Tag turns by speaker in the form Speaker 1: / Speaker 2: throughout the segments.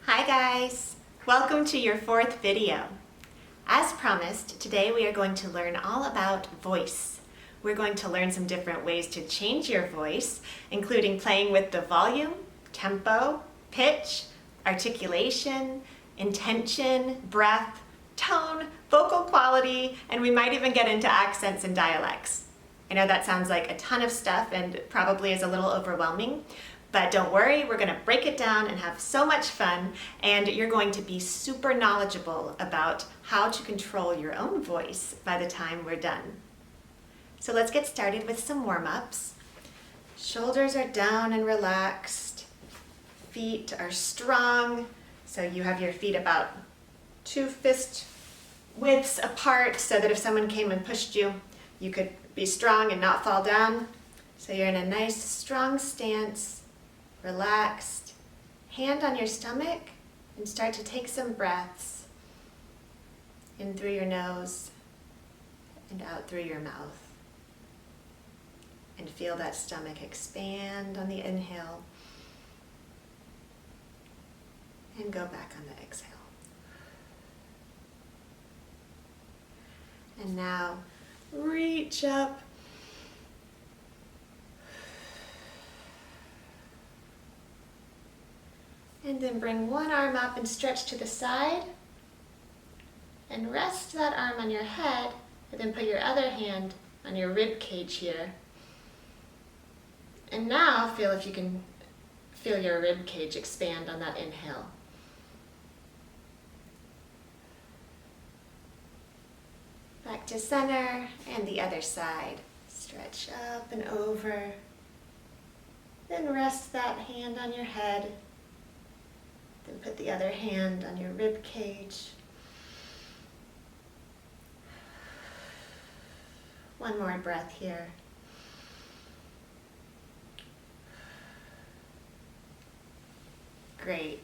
Speaker 1: Hi guys! Welcome to your fourth video. As promised, today we are going to learn all about voice. We're going to learn some different ways to change your voice, including playing with the volume, tempo, pitch, articulation, intention, breath, tone, vocal quality, and we might even get into accents and dialects. I know that sounds like a ton of stuff and probably is a little overwhelming, but don't worry, we're going to break it down and have so much fun, and you're going to be super knowledgeable about how to control your own voice by the time we're done. So let's get started with some warm-ups. Shoulders are down and relaxed. Feet are strong, so you have your feet about 2 fist widths apart so that if someone came and pushed you, you could be strong and not fall down. So you're in a nice strong stance, relaxed, hand on your stomach, and start to take some breaths in through your nose and out through your mouth. And feel that stomach expand on the inhale and go back on the exhale. And now reach up. And then bring one arm up and stretch to the side. And rest that arm on your head, and then put your other hand on your rib cage here. And now feel if you can feel your rib cage expand on that inhale. Back to center and the other side. Stretch up and over. Then rest that hand on your head. Then put the other hand on your rib cage. One more breath here. Great.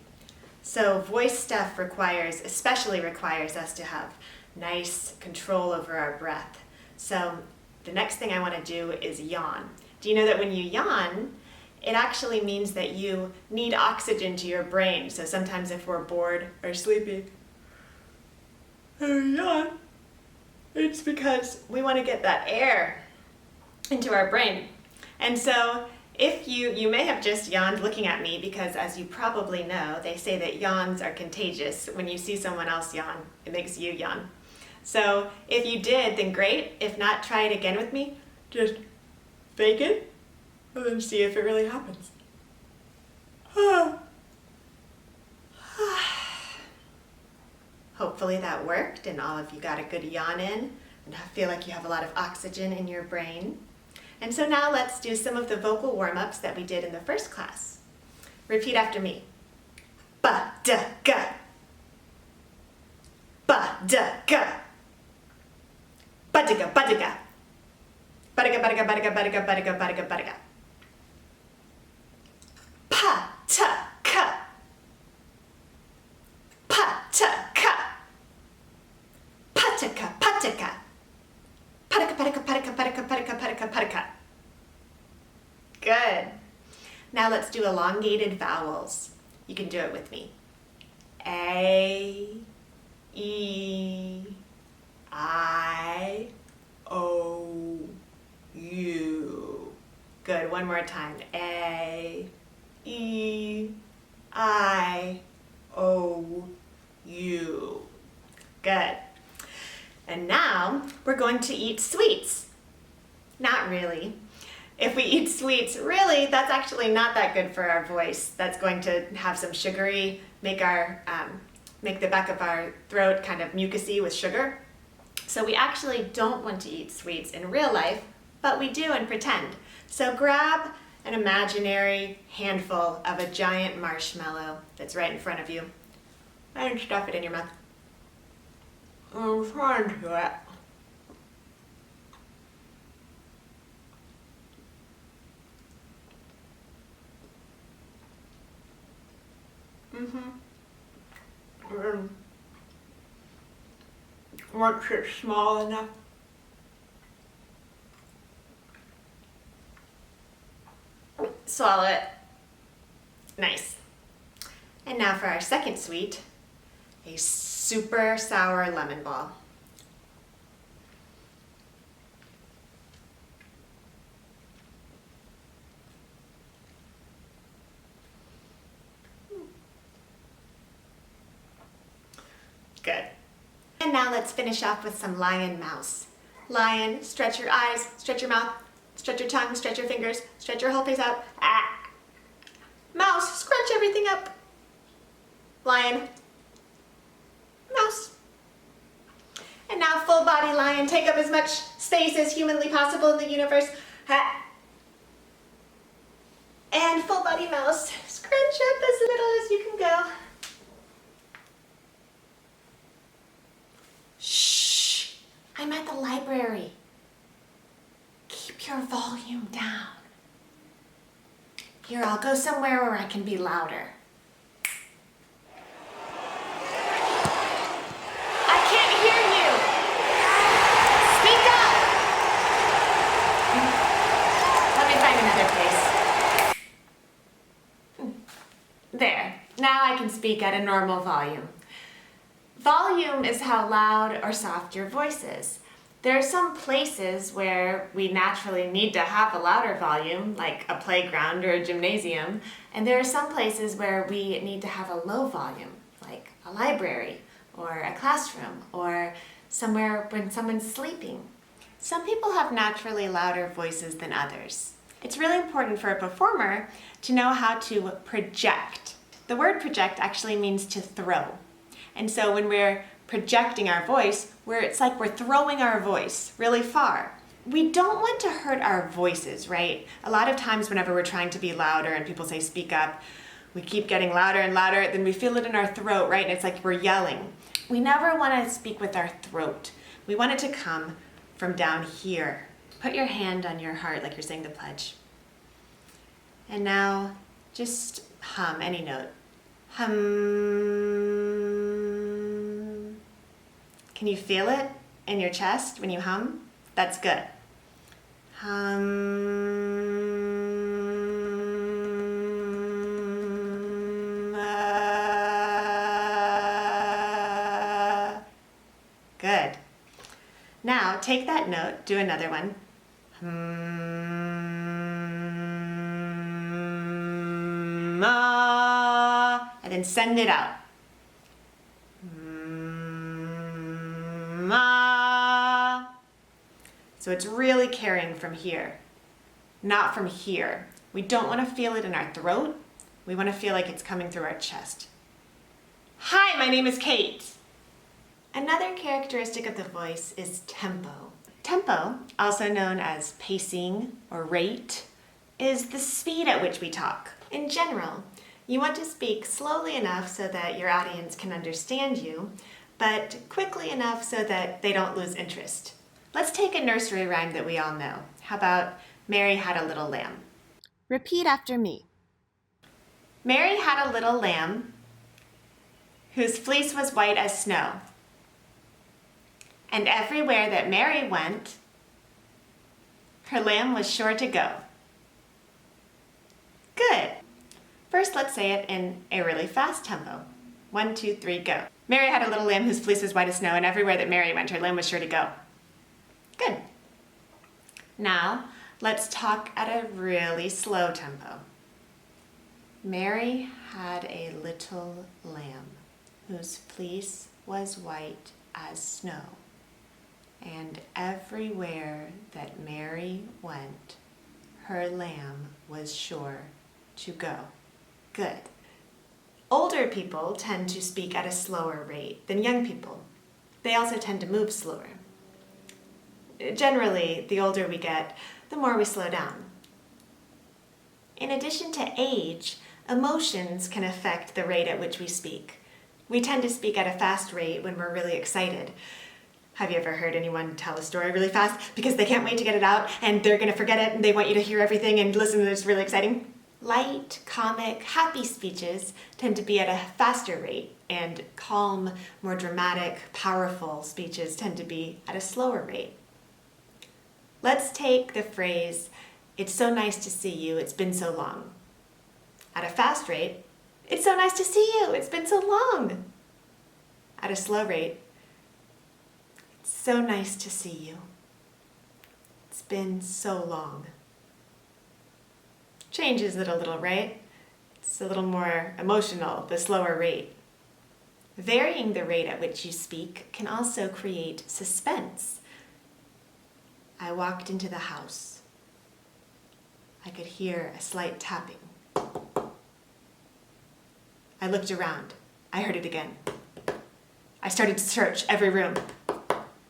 Speaker 1: So voice stuff especially requires us to have nice control over our breath. So the next thing I want to do is yawn. Do you know that when you yawn, it actually means that you need oxygen to your brain. So sometimes if we're bored or sleepy and yawn, it's because we want to get that air into our brain. And so if you may have just yawned looking at me, because as you probably know, they say that yawns are contagious. When you see someone else yawn, it makes you yawn. So if you did, then great. If not, try it again with me. Just fake it. And then see if it really happens. Hopefully that worked and all of you got a good yawn in and feel like you have a lot of oxygen in your brain. And so now let's do some of the vocal warm-ups that we did in the first class. Repeat after me. Ba-da-ga. Ba-da-ga. Ba-da-ga, ba-da-ga. Ba-da-ga, ba-da-ga, ba-da-ga, ba-da-ga, ba-da-ga, ba-da-ga, ba-da-ga. Pa-ta-ka. Pa-ta-ka. Pa-ta-ka, pa-ta-ka. Pa-ta-ka, pa-ta-ka, pa-ta-ka, pa-ta-ka, pa-ta-ka, pa-ta-ka, pa-ta-ka. Good. Now let's do elongated vowels. You can do it with me. A, E, I, O, U. Good, one more time. A, E, I, O, U. Good. And now we're going to eat sweets. Not really. If we eat sweets, really, that's actually not that good for our voice. That's going to have some sugary, make the back of our throat kind of mucusy with sugar. So we actually don't want to eat sweets in real life, but we do in pretend. So grab an imaginary handful of a giant marshmallow that's right in front of you and stuff it in your mouth. I'm trying to do it. Once it's small enough, swallow it. Nice. And now for our second sweet, a super sour lemon ball. Good. And now let's finish off with some lion mouse. Lion, stretch your eyes, stretch your mouth, stretch your tongue, stretch your fingers, stretch your whole face out. Ah. Mouse, scrunch everything up. Lion, mouse. And now full body lion, take up as much space as humanly possible in the universe. Ha. And full body mouse, scrunch up as little as you can go. Shh, I'm at the library. Keep your volume down. Here, I'll go somewhere where I can be louder. I can't hear you. Speak up. Let me find another place. There, now I can speak at a normal volume. Volume is how loud or soft your voice is. There are some places where we naturally need to have a louder volume, like a playground or a gymnasium, and there are some places where we need to have a low volume, like a library or a classroom or somewhere when someone's sleeping. Some people have naturally louder voices than others. It's really important for a performer to know how to project. The word project actually means to throw. And so when we're projecting our voice, it's like we're throwing our voice really far. We don't want to hurt our voices, right? A lot of times whenever we're trying to be louder and people say speak up, we keep getting louder and louder, then we feel it in our throat, right? And it's like we're yelling. We never want to speak with our throat. We want it to come from down here. Put your hand on your heart like you're saying the pledge. And now just hum any note. Hum. Can you feel it in your chest when you hum? That's good. Hum. Good. Now take that note, do another one. Hum. And then send it out. So it's really carrying from here, not from here. We don't want to feel it in our throat. We want to feel like it's coming through our chest. Hi, my name is Kate. Another characteristic of the voice is tempo. Tempo, also known as pacing or rate, is the speed at which we talk. In general, you want to speak slowly enough so that your audience can understand you, but quickly enough so that they don't lose interest. Let's take a nursery rhyme that we all know. How about Mary had a little lamb? Repeat after me. Mary had a little lamb whose fleece was white as snow. And everywhere that Mary went, her lamb was sure to go. Good. First, let's say it in a really fast tempo. 1, 2, 3, go. Mary had a little lamb whose fleece was white as snow, and everywhere that Mary went, her lamb was sure to go. Good. Now, let's talk at a really slow tempo. Mary had a little lamb whose fleece was white as snow. And everywhere that Mary went, her lamb was sure to go. Good. Older people tend to speak at a slower rate than young people. They also tend to move slower. Generally, the older we get, the more we slow down. In addition to age, emotions can affect the rate at which we speak. We tend to speak at a fast rate when we're really excited. Have you ever heard anyone tell a story really fast because they can't wait to get it out and they're going to forget it and they want you to hear everything and listen to this really exciting? Light, comic, happy speeches tend to be at a faster rate, and calm, more dramatic, powerful speeches tend to be at a slower rate. Let's take the phrase, "It's so nice to see you, it's been so long." At a fast rate, It's so nice to see you. It's been so long. At a slow rate, it's so nice to see you. It's been so long. Changes it a little, right? It's a little more emotional, the slower rate. Varying the rate at which you speak can also create suspense. I walked into the house. I could hear a slight tapping. I looked around. I heard it again. I started to search every room.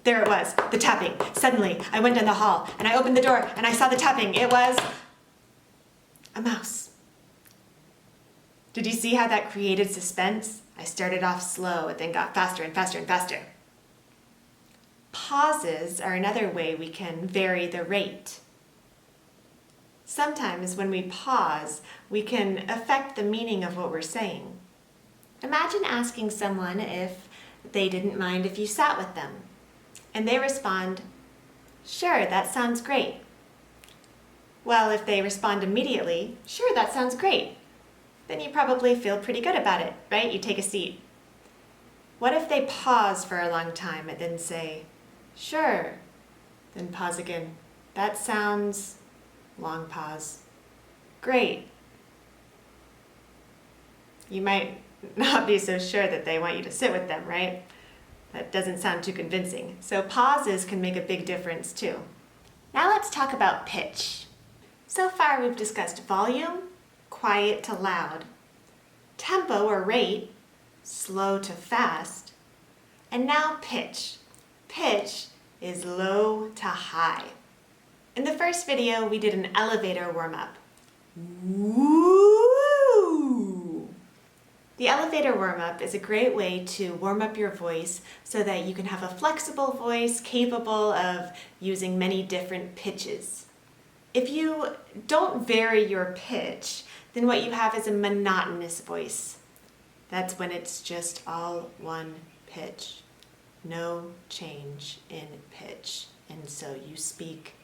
Speaker 1: There it was, the tapping. Suddenly, I went down the hall and I opened the door and I saw the tapping. It was a mouse. Did you see how that created suspense? I started off slow and then got faster and faster and faster. Pauses are another way we can vary the rate. Sometimes when we pause, we can affect the meaning of what we're saying. Imagine asking someone if they didn't mind if you sat with them, and they respond, "Sure, that sounds great." Well, if they respond immediately, "Sure, that sounds great," then you probably feel pretty good about it, right? You take a seat. What if they pause for a long time and then say, "Sure," then pause again, "That sounds," long pause, "great." You might not be so sure that they want you to sit with them, right? That doesn't sound too convincing. So pauses can make a big difference too. Now let's talk about pitch. So far we've discussed volume, quiet to loud, tempo or rate, slow to fast, and now pitch. Pitch is low to high. In the first video, we did an elevator warm-up. Woo! The elevator warm-up is a great way to warm up your voice so that you can have a flexible voice capable of using many different pitches. If you don't vary your pitch, then what you have is a monotonous voice. That's when it's just all one pitch. No change in pitch. And so you speak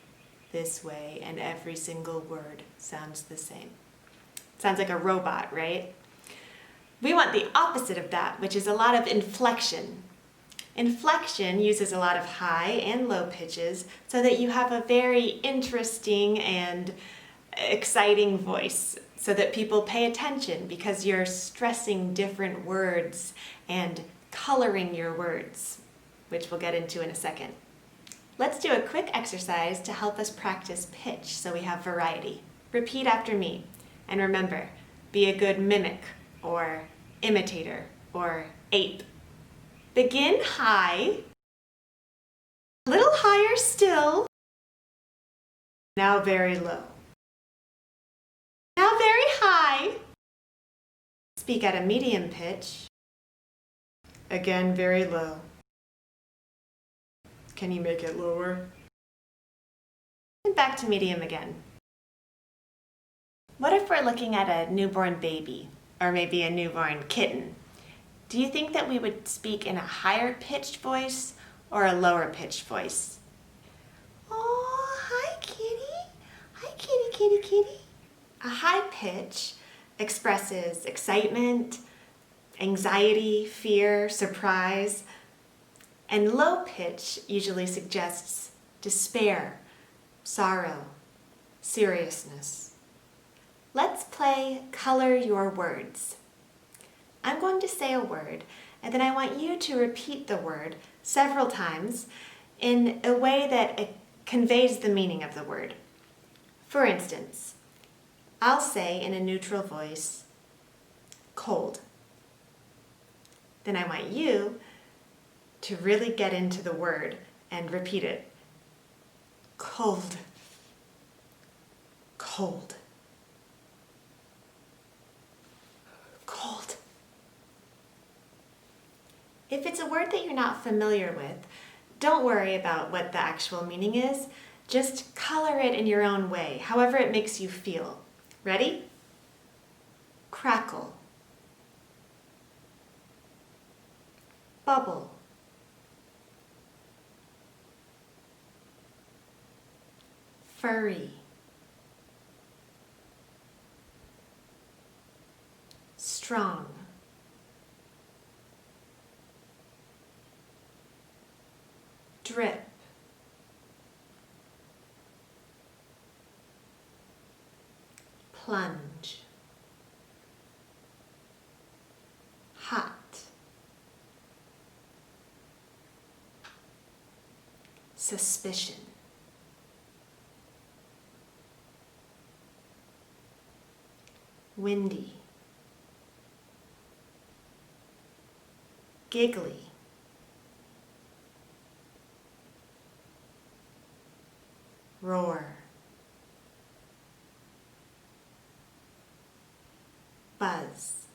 Speaker 1: this way and every single word sounds the same. Sounds like a robot, right? We want the opposite of that, which is a lot of inflection. Inflection uses a lot of high and low pitches so that you have a very interesting and exciting voice so that people pay attention because you're stressing different words and coloring your words, which we'll get into in a second. Let's do a quick exercise to help us practice pitch so we have variety. Repeat after me. And remember, be a good mimic or imitator or ape. Begin high, a little higher still, now very low. Now very high, speak at a medium pitch, again very low. Can you make it lower? And back to medium again. What if we're looking at a newborn baby, or maybe a newborn kitten? Do you think that we would speak in a higher pitched voice or a lower pitched voice? Oh, hi kitty. Hi kitty, kitty, kitty. A high pitch expresses excitement, anxiety, fear, surprise, and low pitch usually suggests despair, sorrow, seriousness. Let's play Color Your Words. I'm going to say a word, and then I want you to repeat the word several times in a way that it conveys the meaning of the word. For instance, I'll say in a neutral voice, cold. Then I want you to really get into the word and repeat it. Cold. Cold. Cold. If it's a word that you're not familiar with, don't worry about what the actual meaning is. Just color it in your own way, however it makes you feel. Ready? Crackle. Bubble. Furry. strong. Drip. Plunge. Hot. Suspicion. Windy. Giggly. Roar. Buzz.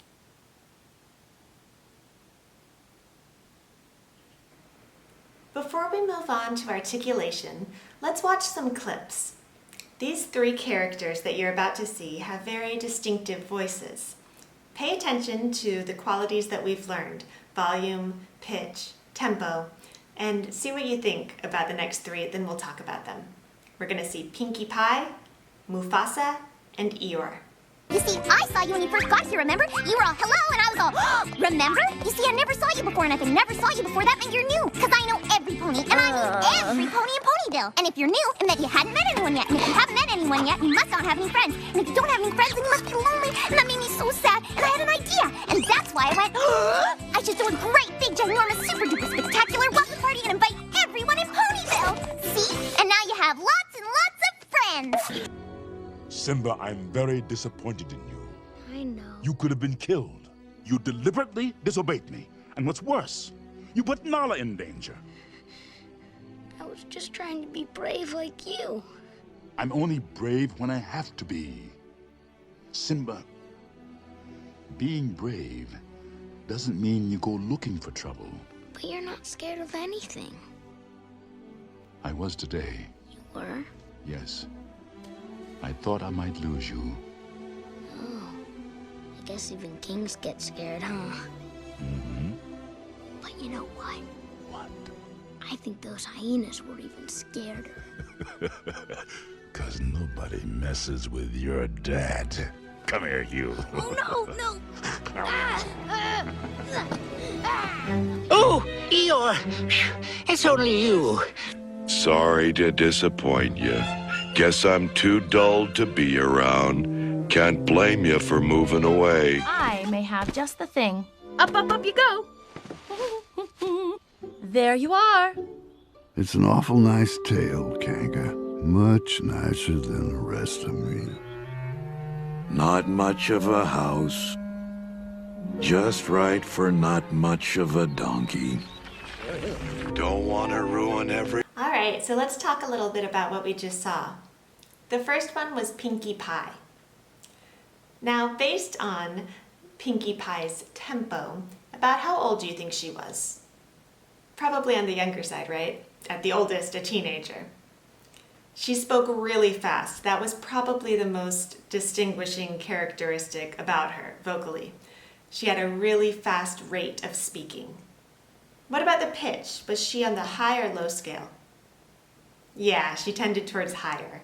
Speaker 1: Before we move on to articulation, let's watch some clips. These three characters that you're about to see have very distinctive voices. Pay attention to the qualities that we've learned: volume, pitch, tempo, and see what you think about the next three, then we'll talk about them. We're going to see Pinkie Pie, Mufasa, and Eeyore.
Speaker 2: You see, I saw you when you first got here, remember? You were all hello, and I was all, oh, remember? You see, I never saw you before, and if I never saw you before, that meant you're new. Because I know every pony, and I mean every pony in Ponyville. And if you're new, it meant you hadn't met anyone yet. And if you haven't met anyone yet, you must not have any friends. And if you don't have any friends, then you must be lonely. And that made me so sad, and I had an idea. And that's why I went, I should do a great, big, ginormous, super duper spectacular welcome party and invite everyone in Ponyville. See? And now you have lots and lots of friends.
Speaker 3: Simba, I'm very disappointed in you.
Speaker 2: I know.
Speaker 3: You could have been killed. You deliberately disobeyed me. And what's worse, you put Nala in danger.
Speaker 2: I was just trying to be brave like you.
Speaker 3: I'm only brave when I have to be. Simba, being brave doesn't mean you go looking for trouble.
Speaker 2: But you're not scared of anything.
Speaker 3: I was today.
Speaker 2: You were?
Speaker 3: Yes. I thought I might lose you.
Speaker 2: Oh. I guess even kings get scared, huh?
Speaker 3: Mm-hmm.
Speaker 2: But you know what?
Speaker 3: What?
Speaker 2: I think those hyenas were even scarier.
Speaker 3: 'Cause nobody messes with your dad. Come here, you.
Speaker 2: Oh, no, no!
Speaker 4: Oh, Eeyore! It's only you.
Speaker 5: Sorry to disappoint you. Guess I'm too dull to be around. Can't blame you for moving away.
Speaker 6: I may have just the thing. Up, up, up you go. There you are.
Speaker 7: It's an awful nice tale, Kanga. Much nicer than the rest of me.
Speaker 5: Not much of a house. Just right for not much of a donkey. Don't want to ruin every...
Speaker 1: All right, so let's talk a little bit about what we just saw. The first one was Pinkie Pie. Now, based on Pinkie Pie's tempo, about how old do you think she was? Probably on the younger side, right? At the oldest, a teenager. She spoke really fast. That was probably the most distinguishing characteristic about her, vocally. She had a really fast rate of speaking. What about the pitch? Was she on the high or low scale? Yeah, she tended towards higher.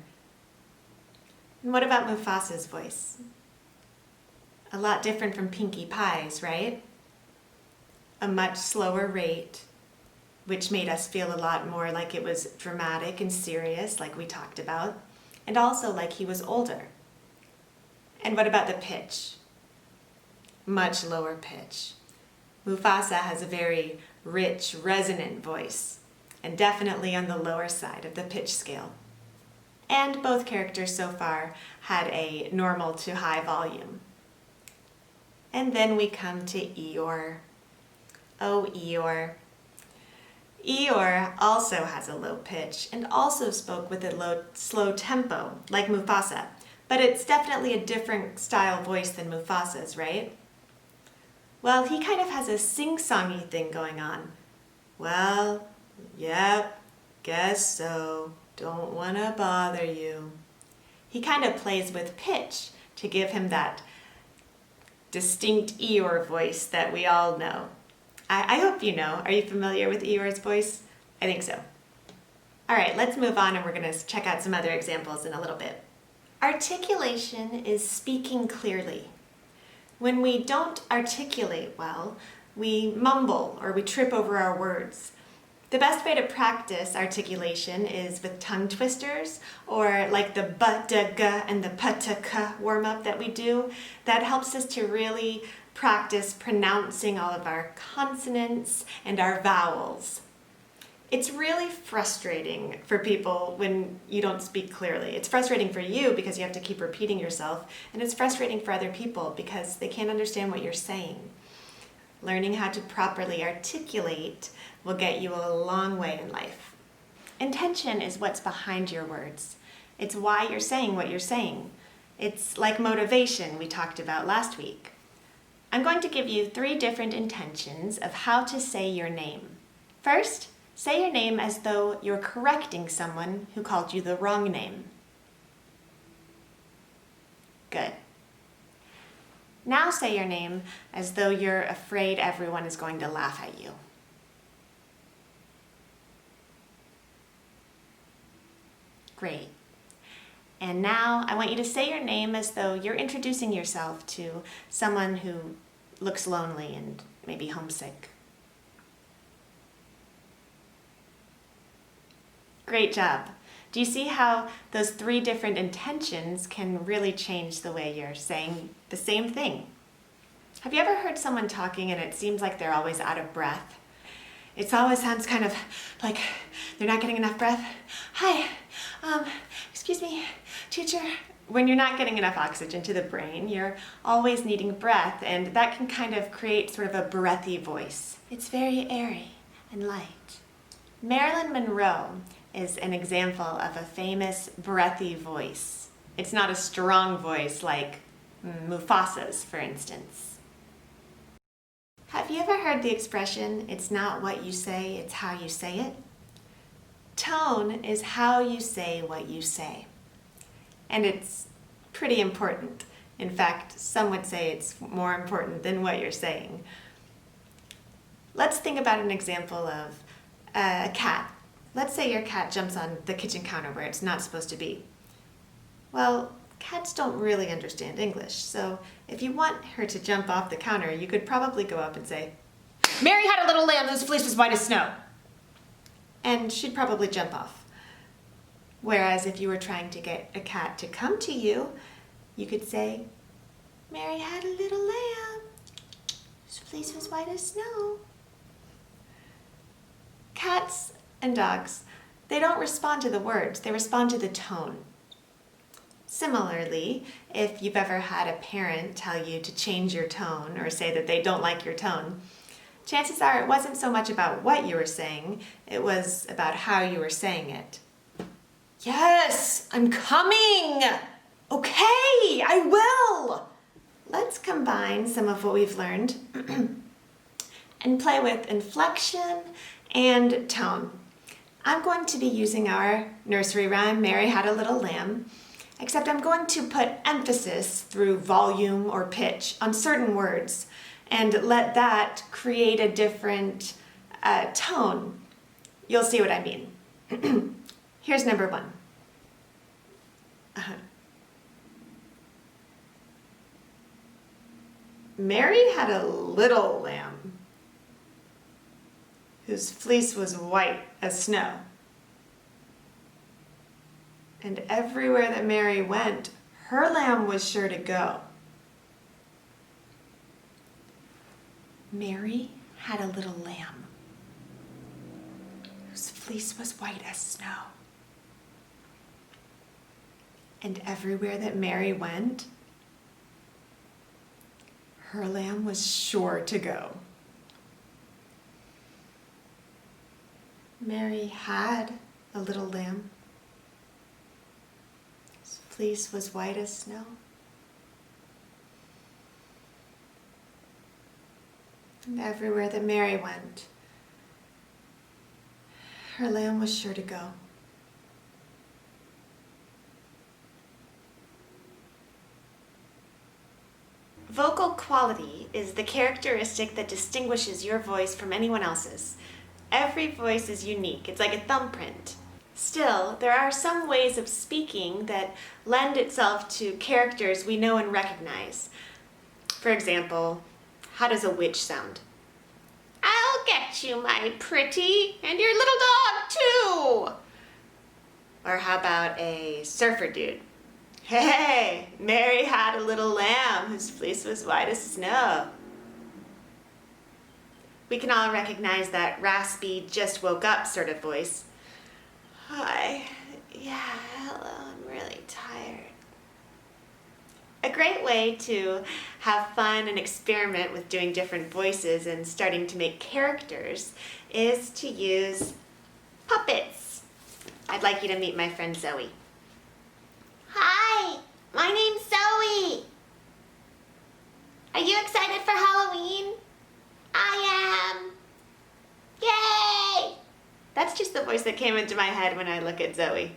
Speaker 1: And what about Mufasa's voice? A lot different from Pinkie Pie's, right? A much slower rate, which made us feel a lot more like it was dramatic and serious, like we talked about, and also like he was older. And what about the pitch? Much lower pitch. Mufasa has a very rich, resonant voice, and definitely on the lower side of the pitch scale. And both characters so far had a normal to high volume. And then we come to Eeyore. Oh, Eeyore. Eeyore also has a low pitch and also spoke with a slow tempo, like Mufasa, but it's definitely a different style voice than Mufasa's, right? Well, he kind of has a sing-songy thing going on. Well, yep, guess so. Don't wanna bother you. He kind of plays with pitch to give him that distinct Eeyore voice that we all know. I hope you know. Are you familiar with Eeyore's voice? I think so. All right, let's move on and we're gonna check out some other examples in a little bit. Articulation is speaking clearly. When we don't articulate well, we mumble or we trip over our words. The best way to practice articulation is with tongue twisters, or like the b-d-g and the p-t-k warm-up that we do. That helps us to really practice pronouncing all of our consonants and our vowels. It's really frustrating for people when you don't speak clearly. It's frustrating for you because you have to keep repeating yourself, and it's frustrating for other people because they can't understand what you're saying. Learning how to properly articulate will get you a long way in life. Intention is what's behind your words. It's why you're saying what you're saying. It's like motivation we talked about last week. I'm going to give you 3 different intentions of how to say your name. First, say your name as though you're correcting someone who called you the wrong name. Good. Now say your name as though you're afraid everyone is going to laugh at you. Great. And now I want you to say your name as though you're introducing yourself to someone who looks lonely and maybe homesick. Great job. Do you see how those 3 different intentions can really change the way you're saying the same thing? Have you ever heard someone talking and it seems like they're always out of breath? It always sounds kind of like they're not getting enough breath. Hi, excuse me, teacher. When you're not getting enough oxygen to the brain, you're always needing breath, and that can kind of create sort of a breathy voice. It's very airy and light. Marilyn Monroe is an example of a famous breathy voice. It's not a strong voice like Mufasa's, for instance. Have you ever heard the expression, it's not what you say, it's how you say it? Tone is how you say what you say. And it's pretty important. In fact, some would say it's more important than what you're saying. Let's think about an example of a cat. Let's say your cat jumps on the kitchen counter where it's not supposed to be. Well, cats don't really understand English, so if you want her to jump off the counter, you could probably go up and say, "Mary had a little lamb whose fleece was white as snow." And she'd probably jump off. Whereas if you were trying to get a cat to come to you, you could say, "Mary had a little lamb whose fleece was white as snow." Cats and dogs, they don't respond to the words, they respond to the tone. Similarly, if you've ever had a parent tell you to change your tone or say that they don't like your tone, chances are it wasn't so much about what you were saying, it was about how you were saying it. Yes, I'm coming! Okay, I will! Let's combine some of what we've learned and play with inflection and tone. I'm going to be using our nursery rhyme, Mary Had a Little Lamb, except I'm going to put emphasis through volume or pitch on certain words and let that create a different tone. You'll see what I mean. Here's number 1. Mary had a little lamb whose fleece was white as snow. And everywhere that Mary went, her lamb was sure to go. Mary had a little lamb whose fleece was white as snow. And everywhere that Mary went, her lamb was sure to go. Mary had a little lamb whose fleece was white as snow. And everywhere that Mary went, her lamb was sure to go. Vocal quality is the characteristic that distinguishes your voice from anyone else's. Every voice is unique. It's like a thumbprint. Still, there are some ways of speaking that lend itself to characters we know and recognize. For example, how does a witch sound? I'll get you, my pretty, and your little dog, too. Or how about a surfer dude? Hey, Mary had a little lamb whose fleece was white as snow. We can all recognize that raspy, just woke up sort of voice. Hi, yeah, hello, I'm really tired. A great way to have fun and experiment with doing different voices and starting to make characters is to use puppets. I'd like you to meet my friend Zoe. Hi, my name's Zoe. Are you excited for Halloween? I am. Yay! That's just the voice that came into my head when I look at Zoe.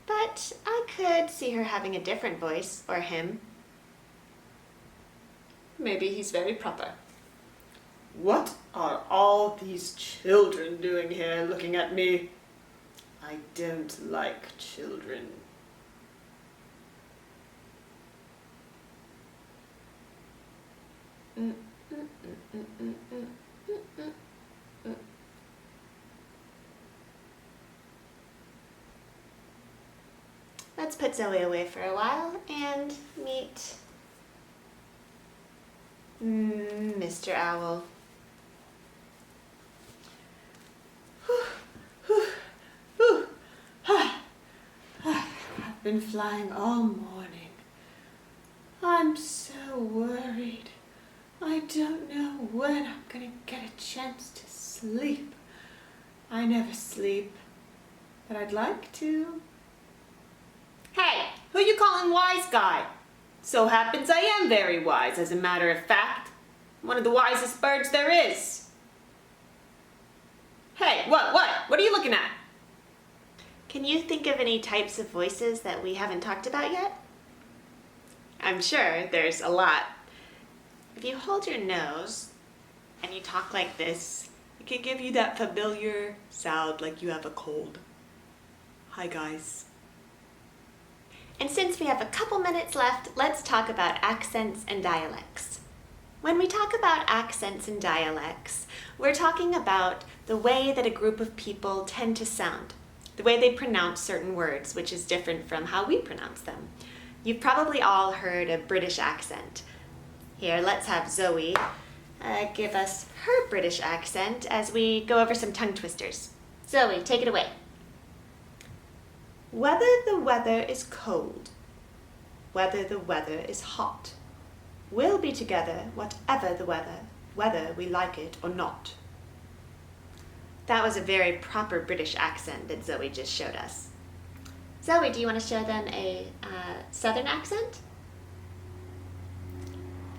Speaker 1: But I could see her having a different voice, or him. Maybe he's very proper. What are all these children doing here looking at me? I don't like children. Let's put Zoe away for a while and meet Mr. Owl. I've been flying all morning. I'm so worried. I don't know when I'm gonna get a chance to sleep. I never sleep, but I'd like to. Hey, who you calling wise guy? So happens I am very wise, as a matter of fact. One of the wisest birds there is. Hey, what? What are you looking at? Can you think of any types of voices that we haven't talked about yet? I'm sure there's a lot. If you hold your nose and you talk like this, it can give you that familiar sound like you have a cold. Hi, guys. And since we have a couple minutes left, let's talk about accents and dialects. When we talk about accents and dialects, we're talking about the way that a group of people tend to sound, the way they pronounce certain words, which is different from how we pronounce them. You've probably all heard a British accent. Here, let's have Zoe give us her British accent as we go over some tongue twisters. Zoe, take it away. Whether the weather is cold, whether the weather is hot, we'll be together whatever the weather, whether we like it or not. That was a very proper British accent that Zoe just showed us. Zoe, do you want to show them a southern accent?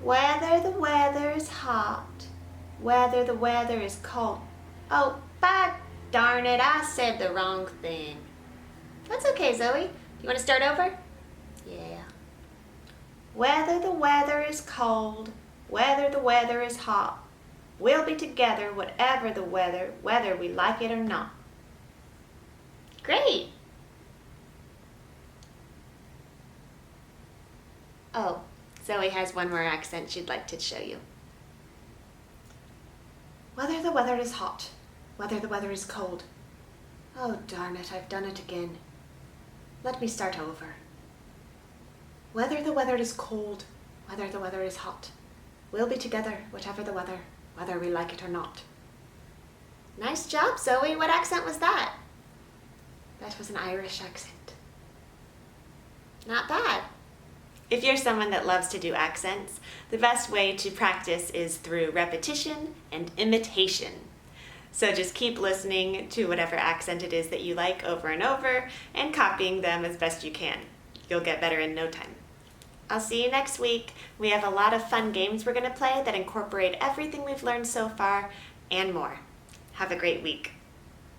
Speaker 1: Whether the weather is hot, whether the weather is cold. Oh, by darn it, I said the wrong thing. That's okay, Zoe. Do you want to start over? Yeah. Whether the weather is cold, whether the weather is hot, we'll be together whatever the weather, whether we like it or not. Great. Oh, Zoe has one more accent she'd like to show you. Whether the weather is hot, whether the weather is cold. Oh, darn it, I've done it again. Let me start over. Whether the weather is cold, whether the weather is hot, we'll be together, whatever the weather, whether we like it or not. Nice job, Zoe. What accent was that? That was an Irish accent. Not bad. If you're someone that loves to do accents, the best way to practice is through repetition and imitation. So just keep listening to whatever accent it is that you like over and over and copying them as best you can. You'll get better in no time. I'll see you next week. We have a lot of fun games we're going to play that incorporate everything we've learned so far and more. Have a great week.